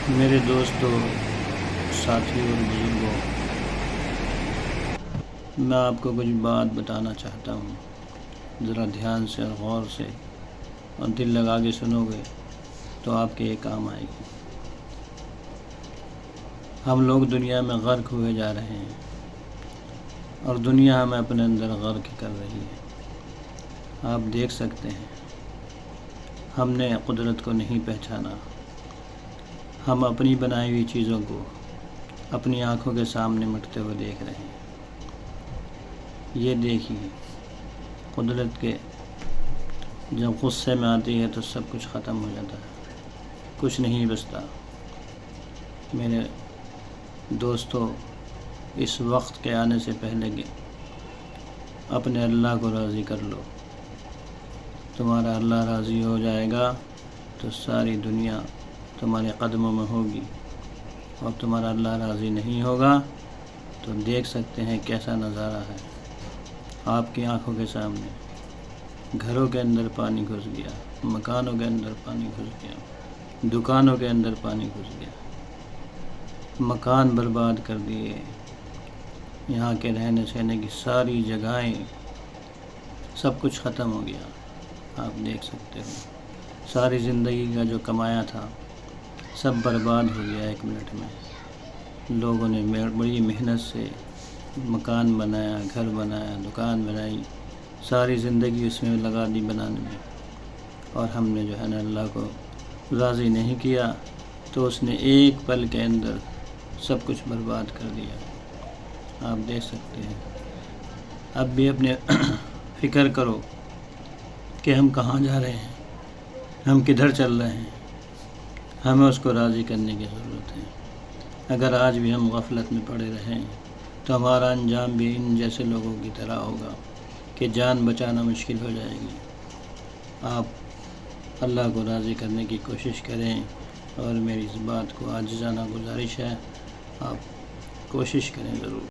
میرے دوستوں، ساتھیوں اور بزرگوں، میں آپ کو کچھ بات بتانا چاہتا ہوں۔ ذرا دھیان سے اور غور سے اور دل لگا کے سنو گے تو آپ کے یہ کام آئے گی۔ ہم لوگ دنیا میں غرق ہوئے جا رہے ہیں اور دنیا ہمیں اپنے اندر غرق کر رہی ہے۔ آپ دیکھ سکتے ہیں ہم نے قدرت کو نہیں پہچانا۔ ہم اپنی بنائی ہوئی چیزوں کو اپنی آنکھوں کے سامنے مٹتے ہوئے دیکھ رہے ہیں۔ یہ دیکھیے، قدرت کے جب غصے میں آتی ہے تو سب کچھ ختم ہو جاتا ہے، کچھ نہیں بچتا۔ میرے دوستوں، اس وقت کے آنے سے پہلے کہ اپنے اللہ کو راضی کر لو۔ تمہارا اللہ راضی ہو جائے گا تو ساری دنیا تمہارے قدموں میں ہوگی، اور تمہارا اللہ راضی نہیں ہوگا تو دیکھ سکتے ہیں کیسا نظارہ ہے آپ کی آنکھوں کے سامنے۔ گھروں کے اندر پانی گھس گیا، مکانوں کے اندر پانی گھس گیا، دکانوں کے اندر پانی گھس گیا، مکان برباد کر دیے، یہاں کے رہنے سہنے کی ساری جگہیں، سب کچھ ختم ہو گیا۔ آپ دیکھ سکتے ہو ساری زندگی کا جو کمایا تھا سب برباد ہو گیا ایک منٹ میں۔ لوگوں نے بڑی محنت سے مکان بنایا، گھر بنایا، دکان بنائی، ساری زندگی اس میں لگا دی بنانے میں، اور ہم نے جو ہے نا اللہ کو راضی نہیں کیا تو اس نے ایک پل کے اندر سب کچھ برباد کر دیا۔ آپ دیکھ سکتے ہیں۔ اب بھی اپنے فکر کرو کہ ہم کہاں جا رہے ہیں، ہم کدھر چل رہے ہیں۔ ہمیں اس کو راضی کرنے کی ضرورت ہے۔ اگر آج بھی ہم غفلت میں پڑے رہیں تو ہمارا انجام بھی ان جیسے لوگوں کی طرح ہوگا کہ جان بچانا مشکل ہو جائے گی۔ آپ اللہ کو راضی کرنے کی کوشش کریں، اور میری اس بات کو عاجزانہ گزارش ہے، آپ کوشش کریں ضرور۔